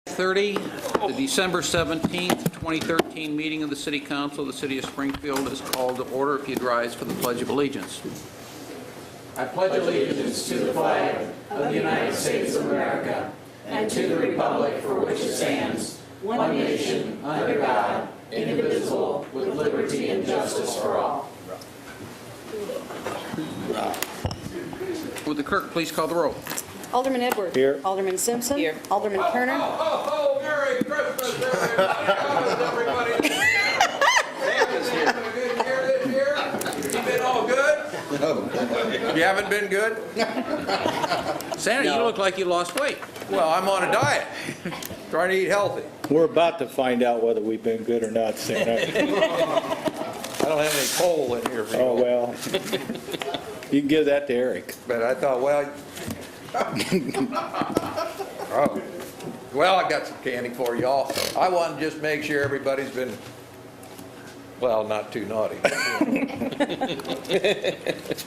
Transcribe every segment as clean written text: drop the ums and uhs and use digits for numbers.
30, the December 17th, 2013 meeting of the City Council of the City of Springfield is called to order. If you'd rise for the Pledge of Allegiance. I pledge allegiance to the flag of the United States of America and to the republic for which it stands, one nation, under God, indivisible, with liberty and justice for all. Would the clerk please call the roll? Alderman Edwards. Here. Alderman Simpson. Here. Alderman Turner. Oh, Merry Christmas, everybody. Santa's here. Having a good year this year? You been all good? You haven't been good? Santa, you look like you lost weight. Well, I'm on a diet, trying to eat healthy. We're about to find out whether we've been good or not, Santa. I don't have any coal in here for you. Oh, well. You can give that to Eric. But I thought, well, oh, well, I got some candy for y'all. I want to just make sure everybody's been, well, not too naughty.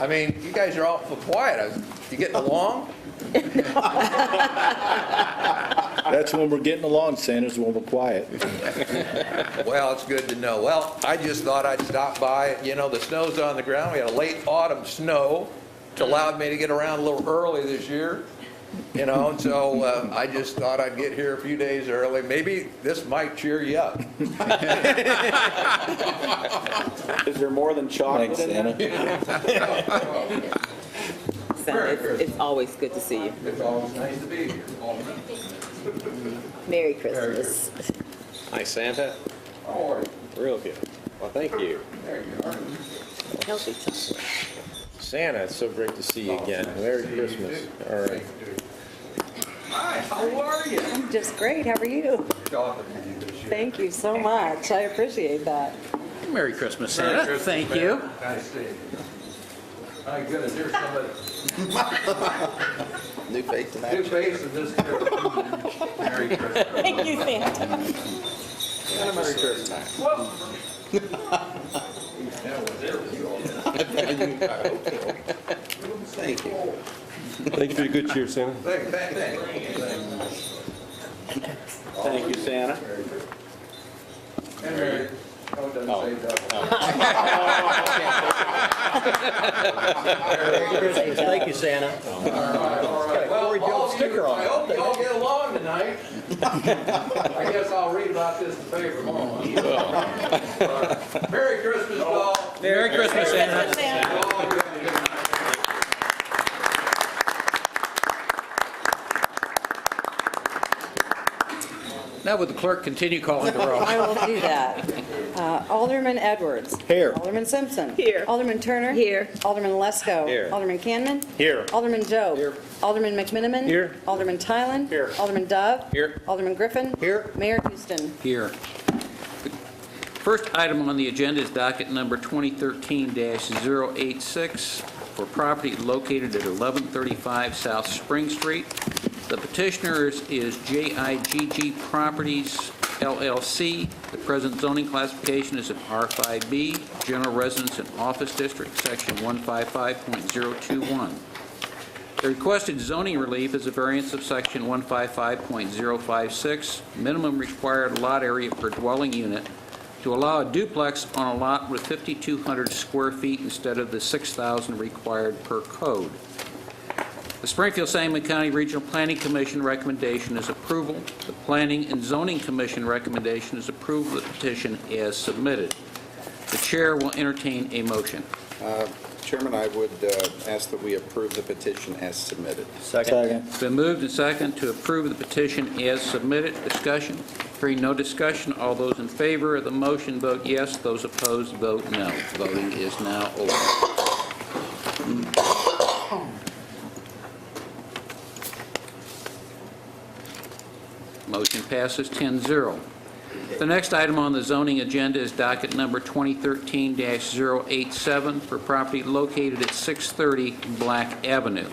I mean, you guys are awful quiet. You getting along? That's when we're getting along, Santa's when we're quiet. Well, it's good to know. Well, I just thought I'd stop by. You know, the snow's on the ground. We had a late autumn snow, which allowed me to get around a little early this year. You know, and so I just thought I'd get here a few days early. Maybe this might cheer you up. Is there more than chocolate Thanks, in there? Santa. Santa, it's always good to see you. It's always nice to be here. Merry Christmas. Hi, Santa. How are you? Real good. Well, thank you. There you are. Healthy chocolate. Santa, it's so great to see you again. Merry Christmas. All right. Hi, how are you? I'm just great. How are you? Chocolate for you this year. Thank you so much. I appreciate that. Merry Christmas, Santa. Merry Christmas, Thank man. you. Nice to see you. My goodness, there's somebody. New face in New action. face in this year. Merry Christmas. Thank you, Santa. Merry Christmas. Well. Thank you. Thank you for your good cheer, Santa. Thank Thank you, Santa. And Merry. Oh, it doesn't say double. Thank you, Santa. All right. Well, sticker on I it. hope you all get along tonight. I guess I'll read about this in the paper tomorrow. Merry Christmas, all. Merry Christmas, Santa. Now would the clerk continue calling the roll? I will do that. Alderman Edwards. Here. Alderman Simpson. Here. Alderman Turner. Here. Alderman Lesko. Here. Alderman Cannon. Here. Alderman Joe. Here. Alderman McMiniman. Here. Alderman Tylen. Here. Alderman Dove. Here. Alderman Griffin. Here. Mayor Houston. Here. First item on the agenda is docket number 2013-086 for property located at 1135 South Spring Street. The petitioner is JIGG Properties, LLC. The present zoning classification is an R5B, General Residence and Office District, Section 155.021. The requested zoning relief is a variance of Section 155.056, minimum required lot area per dwelling unit, to allow a duplex on a lot with 5,200 square feet instead of the 6,000 required per code. The Springfield-Sangamon County Regional Planning Commission recommendation is approval. The Planning and Zoning Commission recommendation is approval of the petition as submitted. The chair will entertain a motion. Chairman, I would ask that we approve the petition as submitted. Second. It's been moved and seconded to approve the petition as submitted. Discussion? Hearing no discussion, all those in favor of the motion vote yes. Those opposed vote no. Voting is now over. Motion passes 10-0. The next item on the zoning agenda is docket number 2013-087 for property located at 630 Black Avenue.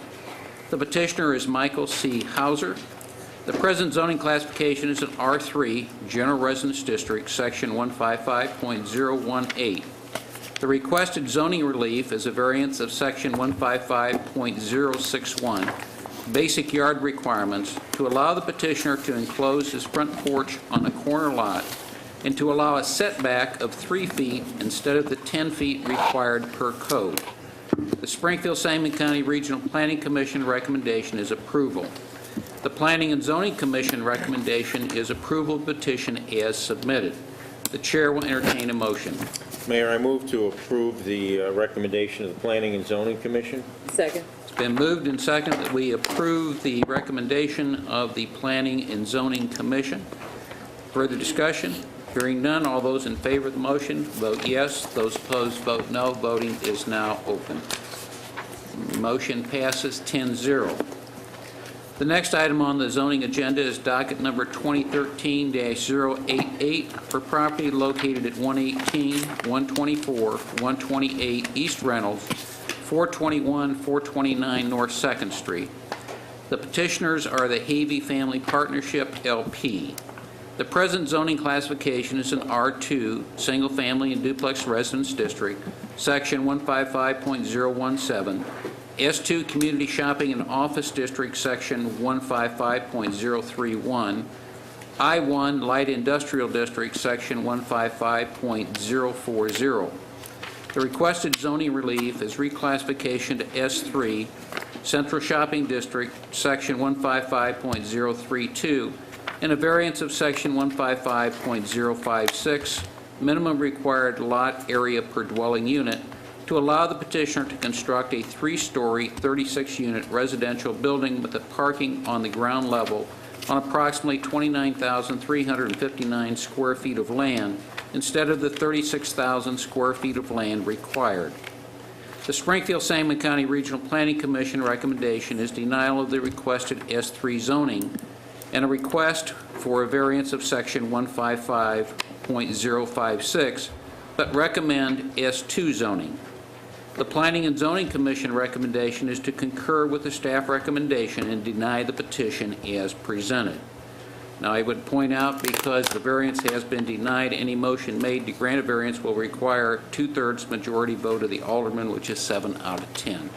The petitioner is Michael C. Hauser. The present zoning classification is an R3, General Residence District, Section 155.018. The requested zoning relief is a variance of Section 155.061, basic yard requirements to allow the petitioner to enclose his front porch on the corner lot and to allow a setback of 3 feet instead of the 10 feet required per code. The Springfield-Sangamon County Regional Planning Commission recommendation is approval. The Planning and Zoning Commission recommendation is approval of petition as submitted. The chair will entertain a motion. Mayor, I move to approve the recommendation of the Planning and Zoning Commission. Second. It's been moved and seconded that we approve the recommendation of the Planning and Zoning Commission. Further discussion? Hearing none, all those in favor of the motion, vote yes. Those opposed, vote no. Voting is now open. Motion passes 10-0. The next item on the zoning agenda is docket number 2013-088 for property located at 118, 124, 128 East Reynolds, 421, 429 North 2nd Street. The petitioners are the Havey Family Partnership, LP. The present zoning classification is an R2, Single Family and Duplex Residence District, Section 155.017, S2 Community Shopping and Office District, Section 155.031, I1 Light Industrial District, Section 155.040. The requested zoning relief is reclassification to S3, Central Shopping District, Section 155.032, and a variance of Section 155.056, minimum required lot area per dwelling unit, to allow the petitioner to construct a 3-story, 36-unit residential building with a parking on the ground level on approximately 29,359 square feet of land instead of the 36,000 square feet of land required. The Springfield-Sangamon County Regional Planning Commission recommendation is denial of the requested S3 zoning and a request for a variance of Section 155.056, but recommend S2 zoning. The Planning and Zoning Commission recommendation is to concur with the staff recommendation and deny the petition as presented. Now, I would point out, because the variance has been denied, any motion made to grant a variance will require 2/3 majority vote of the aldermen, which is 7 out of 10.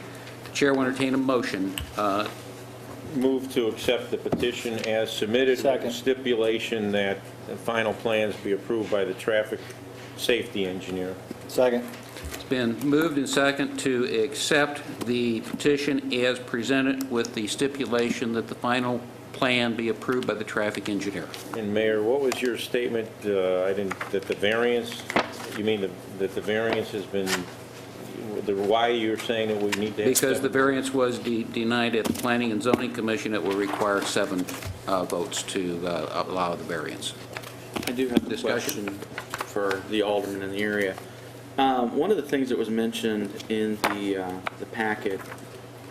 The chair will entertain a motion. Move to accept the petition as submitted with the Second. stipulation that the final plans be approved by the traffic safety engineer. Second. It's been moved and second to accept the petition as presented with the stipulation that the final plan be approved by the traffic engineer. And Mayor, what was your statement, that the variance, you mean that the variance has been, why you're saying that we need to have... Because the variance was denied at the Planning and Zoning Commission, it will require 7 votes to allow the variance. I do have a Discussion. question for the alderman in the area. One of the things that was mentioned in the packet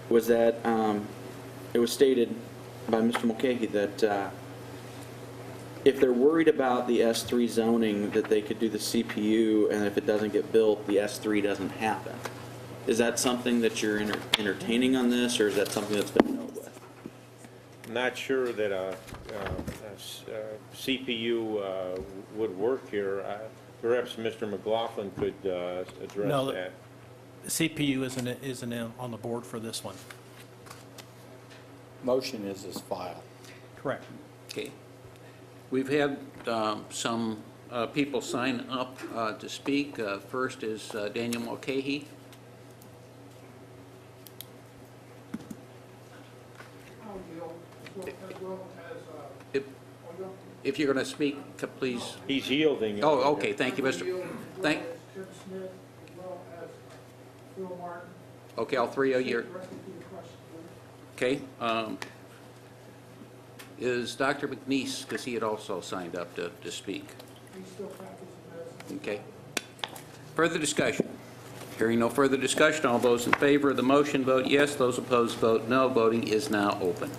was that it was stated by Mr. Mulcahy that if they're worried about the S3 zoning, that they could do the CPU, and if it doesn't get built, the S3 doesn't happen. Is that something that you're entertaining on this, or is that something that's been dealt with? I'm not sure that a CPU would work here. Perhaps Mr. McLaughlin could address No, that. The CPU isn't on the board for this one. Motion is as filed. Correct. Okay. We've had some people sign up to speak. First is Daniel Mulcahy. If you're going to speak, please. He's yielding. Oh, okay, thank you, Mr. Thank. Tim Smith, as well as Phil Martin. Okay, all three of you. Directly to the question, Okay. please. Is Dr. McNeese, because he had also signed up to speak. He still practices medicine. Okay. Further discussion? Hearing no further discussion, all those in favor of the motion vote yes. Those opposed vote no. Voting is now open.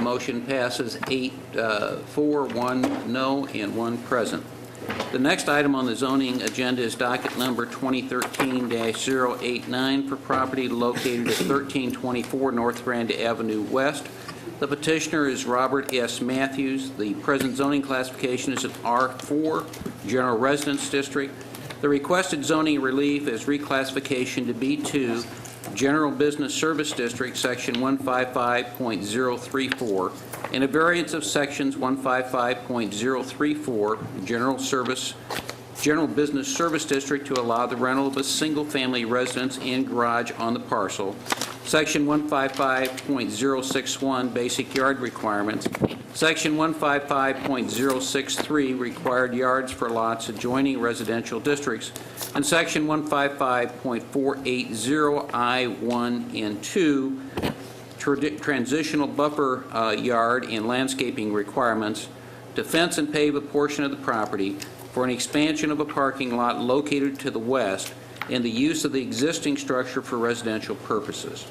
Motion passes 8-4, 1 no, and 1 present. The next item on the zoning agenda is docket number 2013-089 for property located at 1324 North Grand Avenue West, The petitioner is Robert S. Matthews. The present zoning classification is an R4, General Residence District. The requested zoning relief is reclassification to B2, General Business Service District, Section 155.034, and a variance of Sections 155.034, General Business Service District, to allow the rental of a single-family residence and garage on the parcel. Section 155.061, basic yard requirements. Section 155.063, required yards for lots adjoining residential districts. And Section 155.480, I1 and 2, transitional buffer yard and landscaping requirements to fence and pave a portion of the property for an expansion of a parking lot located to the west and the use of the existing structure for residential purposes.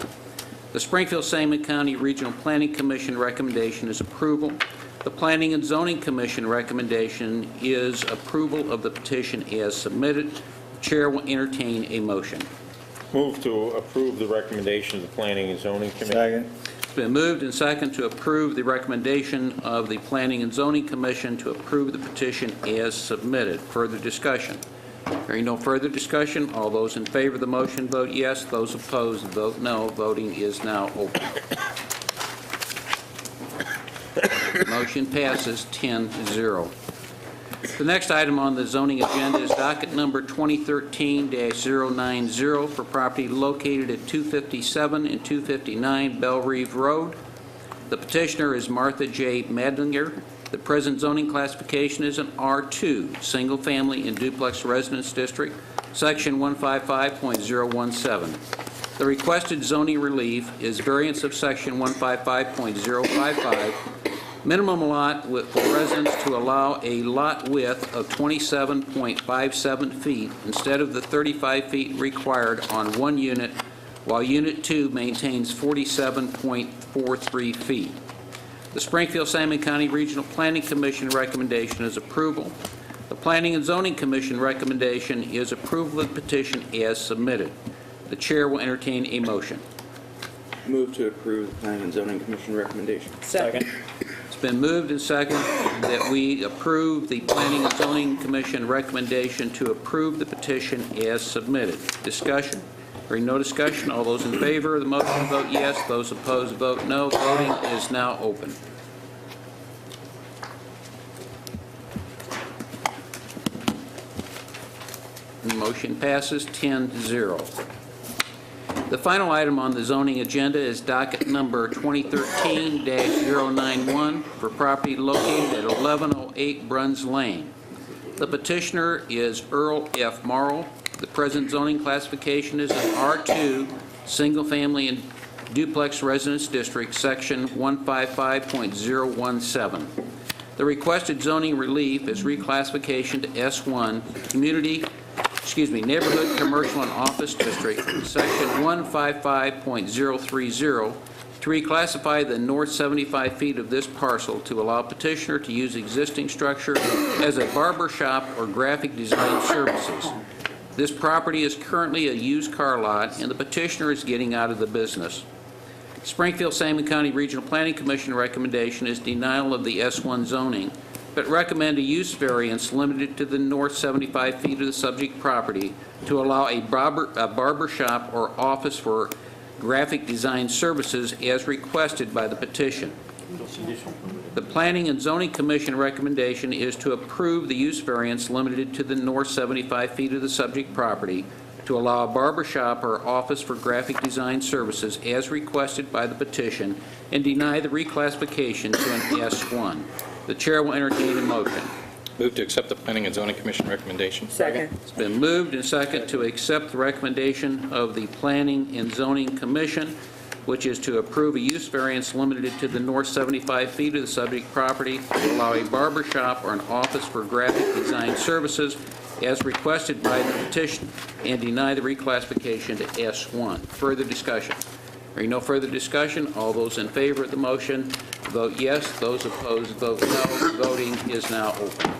The Springfield-Sangamon County Regional Planning Commission recommendation is approval. The Planning and Zoning Commission recommendation is approval of the petition as submitted. Chair will entertain a motion. Move to approve the recommendation of the Planning and Zoning Committee. Second. It's been moved and second to approve the recommendation of the Planning and Zoning Commission to approve the petition as submitted. Further discussion? Hearing no further discussion, all those in favor of the motion vote yes. Those opposed vote no. Voting is now open. Motion passes 10-0. The next item on the zoning agenda is docket number 2013-090 for property located at 257 and 259 Belle Reve Road. The petitioner is Martha J. Madlinger. The present zoning classification is an R2, single-family and duplex residence district, Section 155.017. The requested zoning relief is variance of Section 155.055, minimum lot width for residents to allow a lot width of 27.57 feet instead of the 35 feet required on one unit, while Unit 2 maintains 47.43 feet. The Springfield-Sangamon County Regional Planning Commission recommendation is approval. The Planning and Zoning Commission recommendation is approval of the petition as submitted. The chair will entertain a motion. Move to approve the Planning and Zoning Commission recommendation. Second. It's been moved and seconded that we approve the Planning and Zoning Commission recommendation to approve the petition as submitted. Discussion? Hearing no discussion, all those in favor of the motion vote yes. Those opposed vote no. Voting is now open. Motion passes 10-0. The final item on the zoning agenda is docket number 2013-091 for property located at 1108 Bruns Lane. The petitioner is Earl F. Morrow. The present zoning classification is an R2, single-family and duplex residence district, Section 155.017. The requested zoning relief is reclassification to S1, Neighborhood, Commercial, and Office District, Section 155.030, to reclassify the north 75 feet of this parcel to allow petitioner to use existing structure as a barber shop or graphic design services. This property is currently a used car lot, and the petitioner is getting out of the business. Springfield-Sangamon County Regional Planning Commission recommendation is denial of the S1 zoning, but recommend a use variance limited to the north 75 feet of the subject property to allow a barber shop or office for graphic design services as requested by the petition. The Planning and Zoning Commission recommendation is to approve the use variance limited to the north 75 feet of the subject property to allow a barber shop or office for graphic design services as requested by the petition and deny the reclassification to an S1. The chair will entertain a motion. Move to accept the Planning and Zoning Commission recommendation. Second. It's been moved and second to accept the recommendation of the Planning and Zoning Commission, which is to approve a use variance limited to the north 75 feet of the subject property to allow a barber shop or an office for graphic design services as requested by the petition and deny the reclassification to S1. Further discussion? Hearing no further discussion, all those in favor of the motion vote yes. Those opposed vote no. Voting is now open.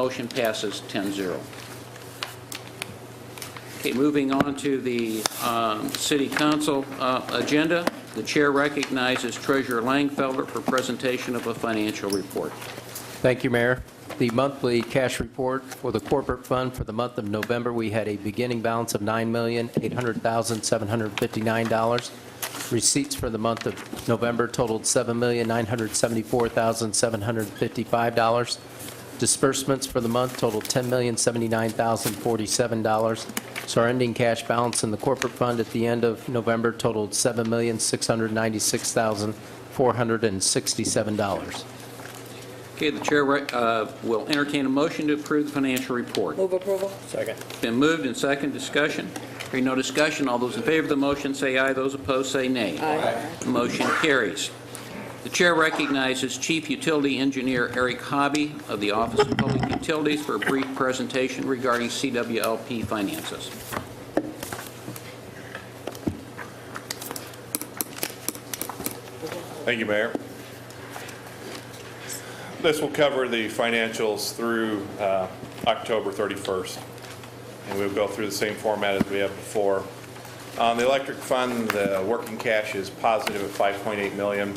Motion passes 10-0. Okay, moving on to the City Council agenda. The Chair recognizes Treasurer Langfelder for presentation of a financial report. Thank you, Mayor. The monthly cash report for the corporate fund for the month of November, we had a beginning balance of $9,800,759. Receipts for the month of November totaled $7,974,755. Disbursements for the month totaled $10,079,047. So our ending cash balance in the corporate fund at the end of November totaled $7,696,467. Okay, the Chair will entertain a motion to approve the financial report. Move approval? Second. Been moved and second. Discussion? Hearing no discussion, all those in favor of the motion say aye. Those opposed say nay. Aye. The motion carries. The Chair recognizes Chief Utility Engineer Eric Hobby of the Office of Public Utilities for a brief presentation regarding CWLP finances. Thank you, Mayor. This will cover the financials through October 31st, and we'll go through the same format as we have before. On the electric fund, the working cash is positive at $5.8 million.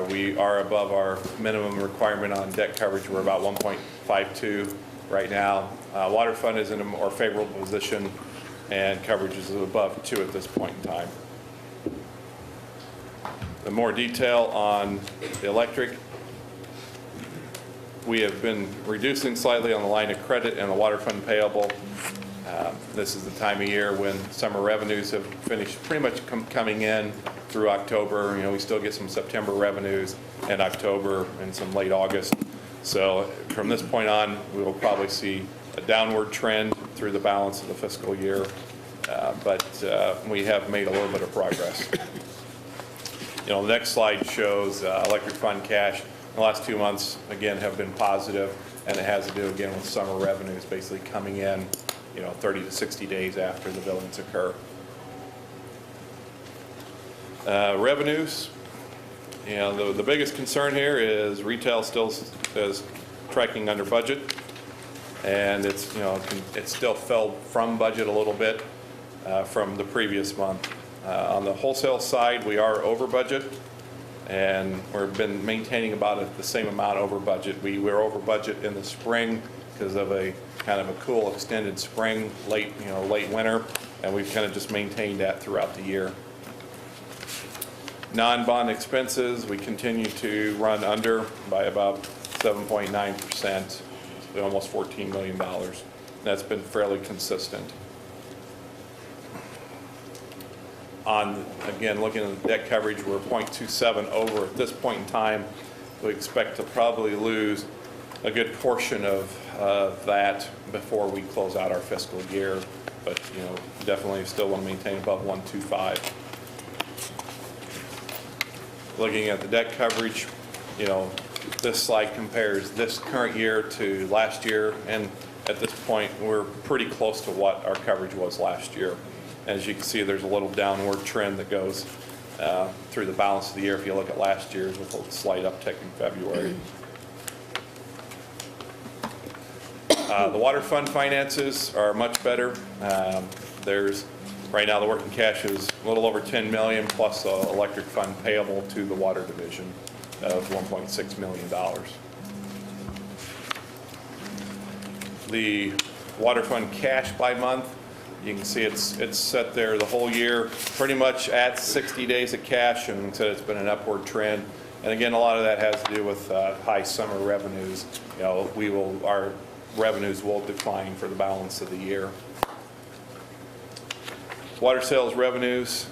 We are above our minimum requirement on debt coverage. We're about 1.52 right now. Water fund is in a more favorable position, and coverage is above 2 at this point in time. The more detail on the electric, we have been reducing slightly on the line of credit and the water fund payable. This is the time of year when summer revenues have finished pretty much coming in through October. You know, we still get some September revenues and October and some late August. So from this point on, we will probably see a downward trend through the balance of the fiscal year. But we have made a little bit of progress. You know, the next slide shows electric fund cash. The last 2 months, again, have been positive, and it has to do, again, with summer revenues basically coming in, you know, 30 to 60 days after the billings occur. Revenues, you know, the biggest concern here is retail still is tracking under budget, and it's, you know, it still fell from budget a little bit from the previous month. On the wholesale side, we are over budget, and we've been maintaining about the same amount over budget. We were over budget in the spring because of a kind of a cool extended spring, late winter, and we've kind of just maintained that throughout the year. Non-bond expenses, we continue to run under by about 7.9%, almost $14 million. That's been fairly consistent. On, again, looking at the debt coverage, we're 0.27 over at this point in time. We expect to probably lose a good portion of that before we close out our fiscal year, but, you know, definitely still want to maintain above 1.25. Looking at the debt coverage, you know, this slide compares this current year to last year, and at this point, we're pretty close to what our coverage was last year. As you can see, there's a little downward trend that goes through the balance of the year if you look at last year's with a slight uptick in February. The water fund finances are much better. Right now the working cash is a little over $10 million plus electric fund payable to the water division of $1.6 million. The water fund cash by month, you can see it's set there the whole year, pretty much at 60 days of cash, and so it's been an upward trend. And again, a lot of that has to do with high summer revenues. You know, our revenues will decline for the balance of the year. Water sales revenues,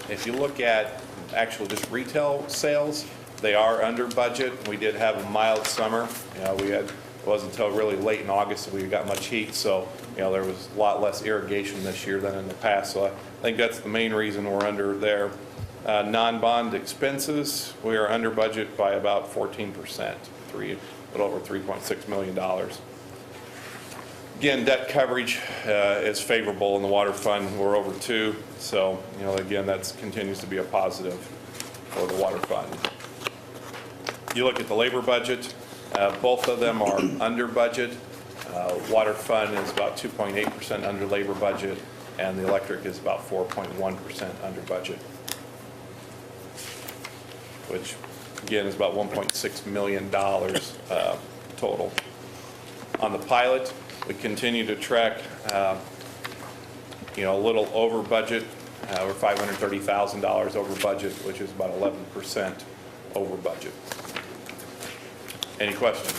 if you look at actual just retail sales, they are under budget. We did have a mild summer. You know, it wasn't until really late in August that we got much heat, so you know, there was a lot less irrigation this year than in the past. So I think that's the main reason we're under there. Non-bond expenses, we are under budget by about 14%, a little over $3.6 million. Again, debt coverage is favorable in the water fund. We're over 2, so you know, again, that continues to be a positive for the water fund. You look at the labor budget, Both of them are under budget. Water fund is about 2.8% under labor budget, and the electric is about 4.1% under budget, which again is about $1.6 million total. On the pilot, we continue to track, a little over budget. We're $530,000 over budget, which is about 11% over budget. Any questions?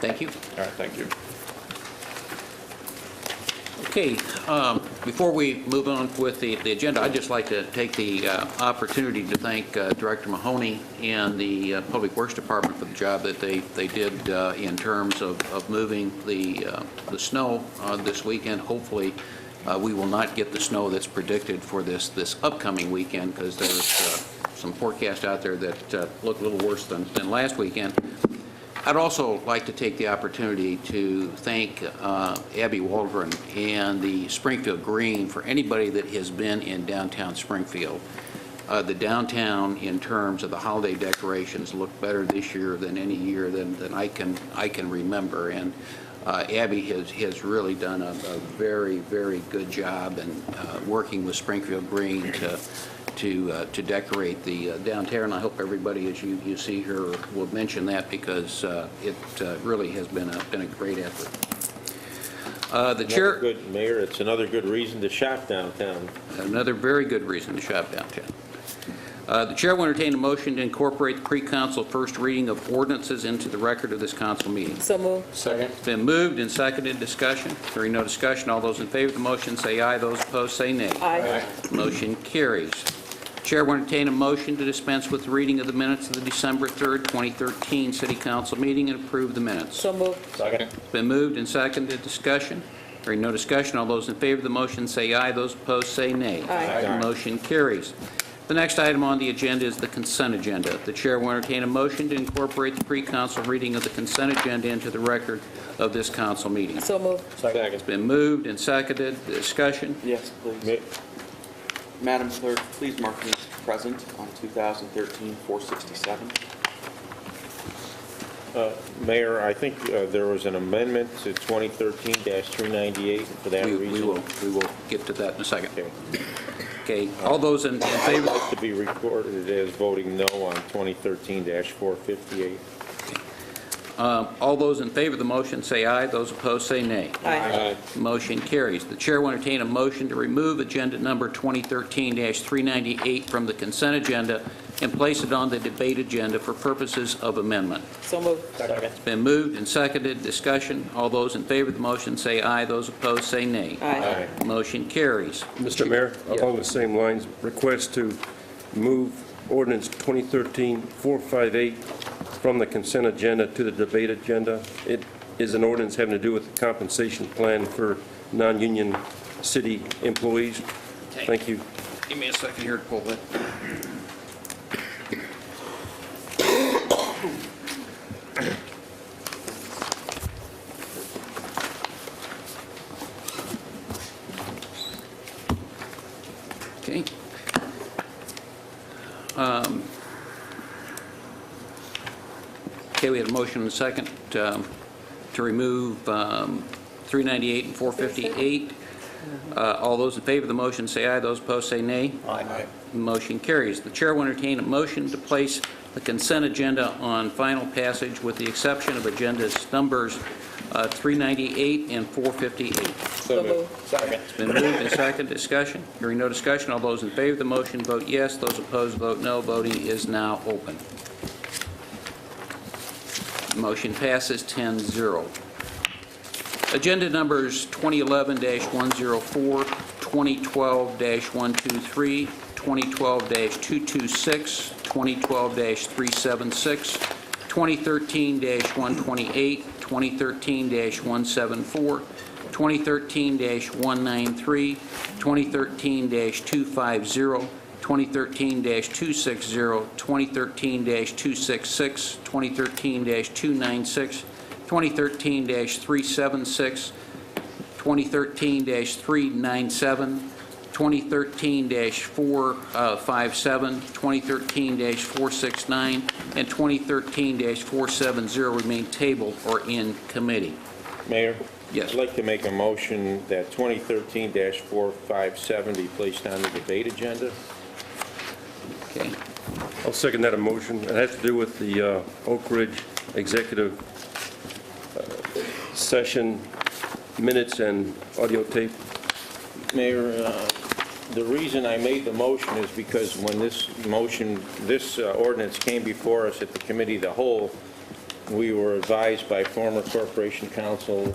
Thank you. All right, thank you. Okay, before we move on with the agenda, I'd just like to take the opportunity to thank Director Mahoney and the Public Works Department for the job that they did in terms of moving the snow this weekend. Hopefully, we will not get the snow that's predicted for this upcoming weekend, because there's some forecasts out there that look a little worse than last weekend. I'd also like to take the opportunity to thank Abby Waldron and the Springfield Green for anybody that has been in downtown Springfield. The downtown, in terms of the holiday decorations, look better this year than any year than I can remember. And Abby has really done a very, very good job in working with Springfield Green to decorate the downtown. And I hope everybody, as you see here, will mention that, because it really has been a great effort. The chair. Good, Mayor, it's another good reason to shop downtown. Another very good reason to shop downtown. The chair will entertain a motion to incorporate the pre-council first reading of ordinances into the record of this council meeting. So moved. Second. It's been moved and seconded. Discussion. Hearing no discussion, all those in favor of the motion say aye. Those opposed say nay. Aye. Motion carries. Chair will entertain a motion to dispense with the reading of the minutes of the December 3rd, 2013 City Council meeting and approve the minutes. So moved. Second. It's been moved and seconded. Discussion. Hearing no discussion, all those in favor of the motion say aye. Those opposed say nay. Aye. Motion carries. The next item on the agenda is the consent agenda. The chair will entertain a motion to incorporate the pre-council reading of the consent agenda into the record of this council meeting. So moved. It's been moved and seconded. Discussion. Yes, please. Madam Clerk, please mark me as present on 2013-467. Mayor, I think there was an amendment to 2013-398 for that reason. We will get to that in a second. Okay. Okay, all those in I'd favor? like to be recorded as voting no on 2013-458. All those in favor of the motion say aye. Those opposed say nay. Aye. Motion carries. The chair will entertain a motion to remove agenda number 2013-398 from the consent agenda and place it on the debate agenda for purposes of amendment. So moved. It's been moved and seconded. Discussion. All those in favor of the motion say aye. Those opposed say nay. Aye. Motion carries. Mr. Mayor, Yeah. along the same lines, request to move ordinance 2013-458 from the consent agenda to the debate agenda. It is an ordinance having to do with the compensation plan for non-union city employees. Okay. Thank you. Give me a second here to pull that. Okay. Okay, we had a motion and a second to remove 398 and 458. All those in favor of the motion say aye. Those opposed say nay. Aye. Motion carries. The chair will entertain a motion to place the consent agenda on final passage with the exception of agendas numbers 398 and 458. So moved. It's been moved and seconded. Discussion. Hearing no discussion, all those in favor of the motion vote yes. Those opposed vote no. Voting is now open. Motion passes 10-0. Agenda numbers 2011-104, 2012-123, 2012-226, 2012-376, 2013-128, 2013-174, 2013-193, 2013-250, 2013-260, 2013-266, 2013-296, 2013-376, 2013-397, 2013-457, 2013-469, and 2013-470 remain tabled or in committee. Mayor? Yes. I'd like to make a motion that 2013-457 be placed on the debate agenda. Okay. I'll second that motion. It has to do with the Oak Ridge executive session minutes and audio tape. Mayor, the reason I made the motion is because when this ordinance came before us at the committee of the whole, we were advised by former Corporation Counsel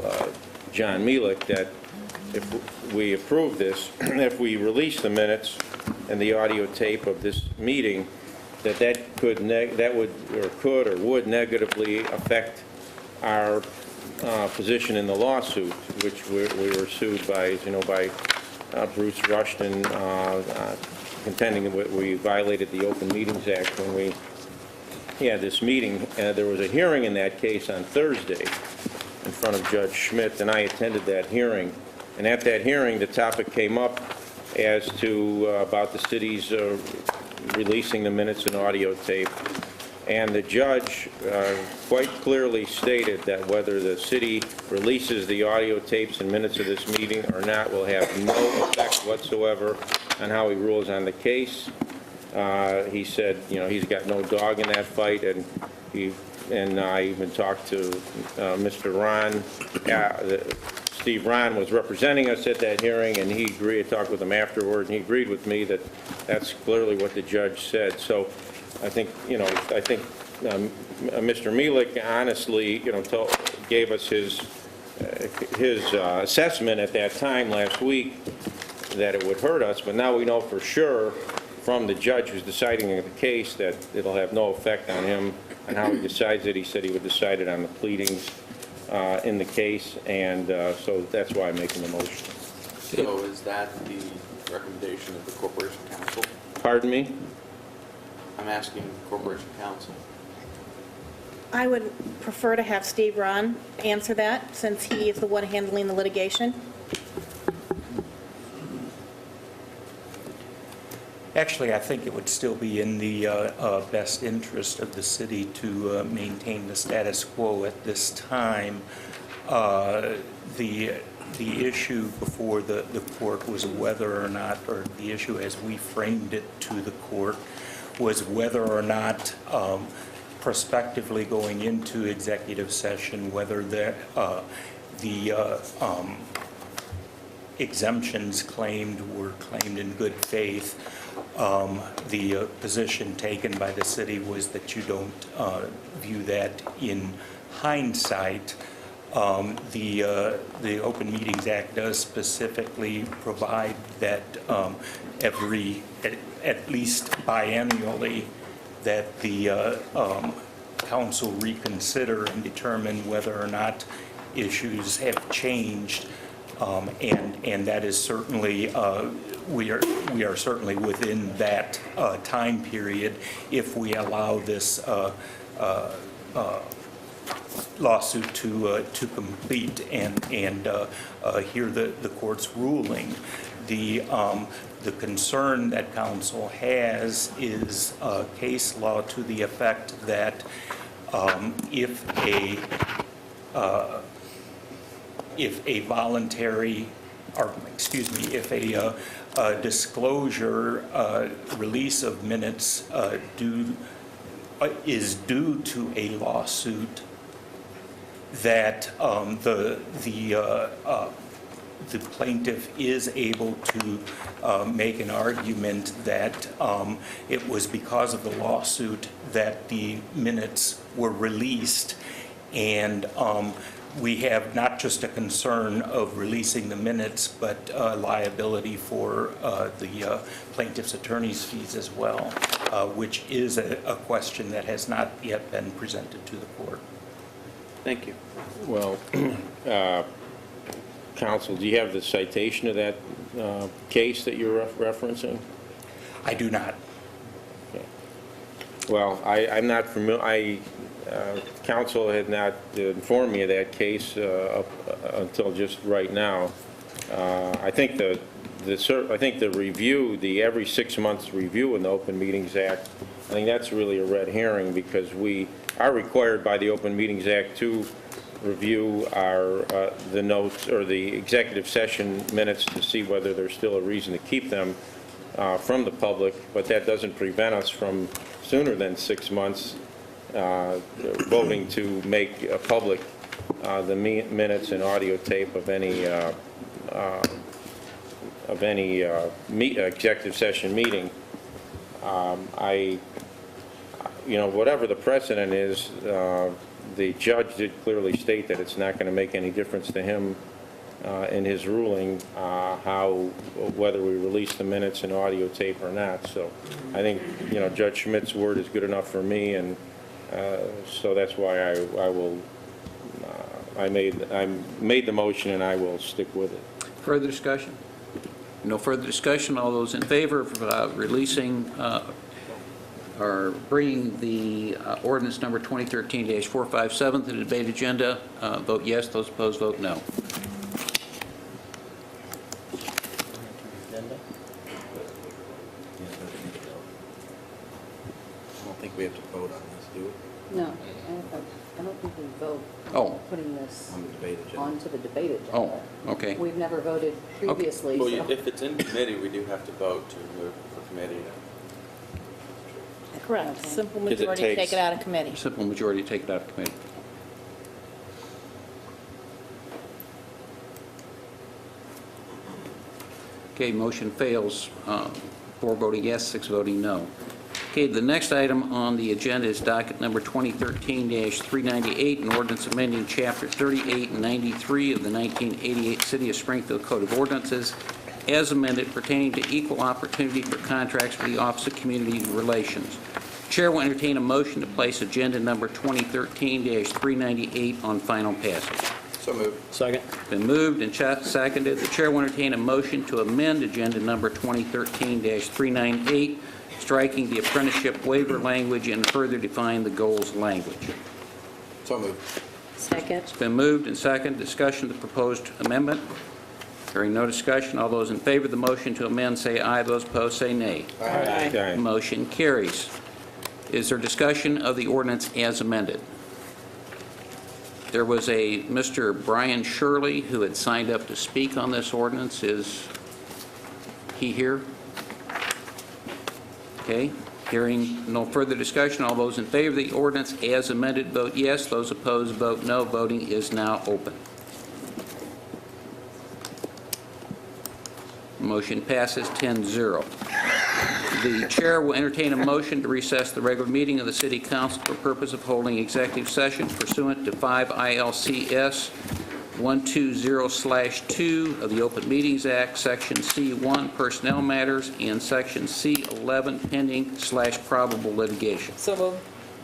John Meelik that if we approve this, if we release the minutes and the audio tape of this meeting, that would negatively affect our position in the lawsuit, which we were sued by, by Bruce Rushton, contending that we violated the Open Meetings Act when we had this meeting. There was a hearing in that case on Thursday in front of Judge Schmidt, and I attended that hearing. And at that hearing, the topic came up as to about the city's releasing the minutes and audio tape. And the judge quite clearly stated that whether the city releases the audio tapes and minutes of this meeting or not will have no effect whatsoever on how he rules on the case. He said, he's got no dog in that fight, and I even talked to Mr. Ron. Steve Ron was representing us at that hearing, and he agreed. I talked with him afterward, and he agreed with me that that's clearly what the judge said. So I think, Mr. Meelik honestly, gave us his assessment at that time last week that it would hurt us, but now we know for sure from the judge who's deciding the case that it'll have no effect on him and how he decides it. He said he would decide it on the pleadings in the case, and so that's why I'm making the motion. So is that the recommendation of the Corporation Counsel? Pardon me? I'm asking Corporation Counsel. I would prefer to have Steve Ron answer that, since he is the one handling the litigation. Actually, I think it would still be in the best interest of the city to maintain the status quo at this time. The issue before the court was whether or not, or the issue as we framed it to the court, was whether or not prospectively going into executive session, whether the exemptions were claimed in good faith. The position taken by the city was that you don't view that in hindsight. The Open Meetings Act does specifically provide that at least biennially, that the council reconsider and determine whether or not issues have changed. And that is certainly, we are certainly within that time period if we allow this lawsuit to complete and hear the court's ruling. The concern that council has is case law to the effect that if a voluntary, or excuse me, if a disclosure release of minutes is due to a lawsuit, that the plaintiff is able to make an argument that it was because of the lawsuit that the minutes were released, and we have not just a concern of releasing the minutes, but liability for the plaintiff's attorney's fees as well, which is a question that has not yet been presented to the court. Thank you. Well, counsel, do you have the citation of that case that you're referencing? I do not. Okay. Well, I'm not familiar. Counsel had not informed me of that case up until just right now. I think the I think the review, the every 6 months review in the Open Meetings Act, I think that's really a red herring, because we are required by the Open Meetings Act to review the notes or the executive session minutes to see whether there's still a reason to keep them from the public, but that doesn't prevent us from sooner than 6 months voting to make public the minutes and audio tape of any executive session meeting. Whatever the precedent is, the judge did clearly state that it's not going to make any difference to him in his ruling whether we release the minutes and audio tape or not. So I think, Judge Schmidt's word is good enough for me, and so that's why I made the motion, and I will stick with it. Further discussion? No further discussion. All those in favor of releasing or bringing the ordinance number 2013-457 to the debate agenda, vote yes. Those opposed, vote no. I don't think we have to vote on this, do we? No, I don't think we vote Oh. putting this On the debate agenda. onto the debate agenda. Oh, okay. We've never voted previously, Well, so. if it's in committee, we do have to vote to move for committee. Correct. Okay. Simple 'Cause it majority, takes- take it out of committee. Simple majority to take it out of committee. Okay, motion fails. 4 voting yes, 6 voting no. Okay, the next item on the agenda is docket number 2013-398, an ordinance amending Chapter 38 and 93 of the 1988 City of Springfield Code of Ordinances as amended pertaining to equal opportunity for contracts for the Office of Community Relations. Chair will entertain a motion to place agenda number 2013-398 on final passage. So moved. Second. Been moved and seconded. The chair will entertain a motion to amend agenda number 2013-398, striking the apprenticeship waiver language and further define the goals language. So moved. Second. It's been moved and seconded. Discussion of the proposed amendment. Hearing no discussion, all those in favor of the motion to amend say aye. Those opposed say nay. Aye. Motion carries. Is there discussion of the ordinance as amended? There was a Mr. Brian Shirley who had signed up to speak on this ordinance. Is he here? Okay. Hearing no further discussion, all those in favor of the ordinance as amended vote yes. Those opposed vote no. Voting is now open. Motion passes 10-0. The chair will entertain a motion to recess the regular meeting of the City Council for purpose of holding executive session pursuant to 5 ILCS 120/2 of the Open Meetings Act, Section C1, Personnel Matters, and Section C11, Pending/Probable Litigation. So moved.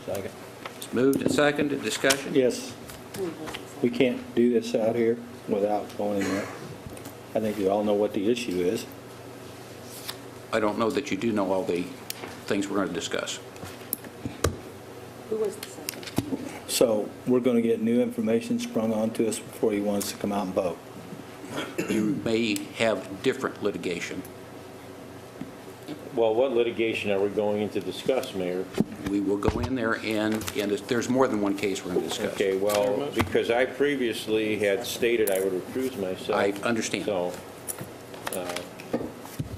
Second. It's moved and seconded. Discussion? Yes, we can't do this out here without going in there. I think you all know what the issue is. I don't know that you do know all the things we're going to discuss. Who was the second? So we're going to get new information sprung onto us before he wants to come out and vote. You may have different litigation. Well, what litigation are we going in to discuss, Mayor? We will go in there, and there's more than one case we're going to discuss. Okay, well, because I previously had stated I would recuse myself. I understand. So,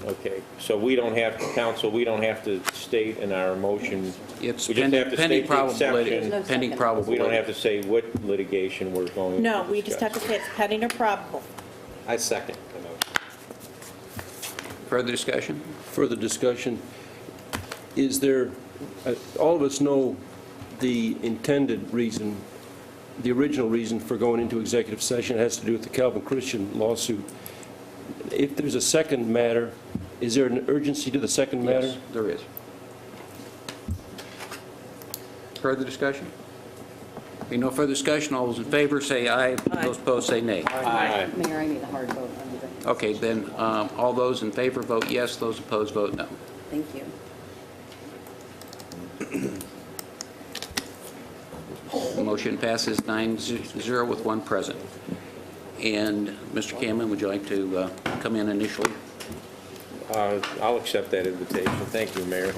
okay, so we don't have to, counsel, we don't have to state in our motion. It's We just have to pending state the exception. pending probable. We don't have to say what litigation we're going to No, discuss. we just have to say it's pending or probable. I second the motion. Further discussion? Further discussion. Is there, all of us know the intended reason, the original reason for going into executive session has to do with the Calvin Christian lawsuit. If there's a second matter, is there an urgency to the second matter? Yes, there is. Further discussion? Being no further discussion, all those in favor say aye. Those opposed say nay. Aye. Mayor, I need a hard vote on the. Okay, then all those in favor vote yes. Those opposed vote no. Thank you. The motion passes 9-0 with one present. And Mr. Cameron, would you like to come in initially? I'll accept that invitation. Thank you, Mayor.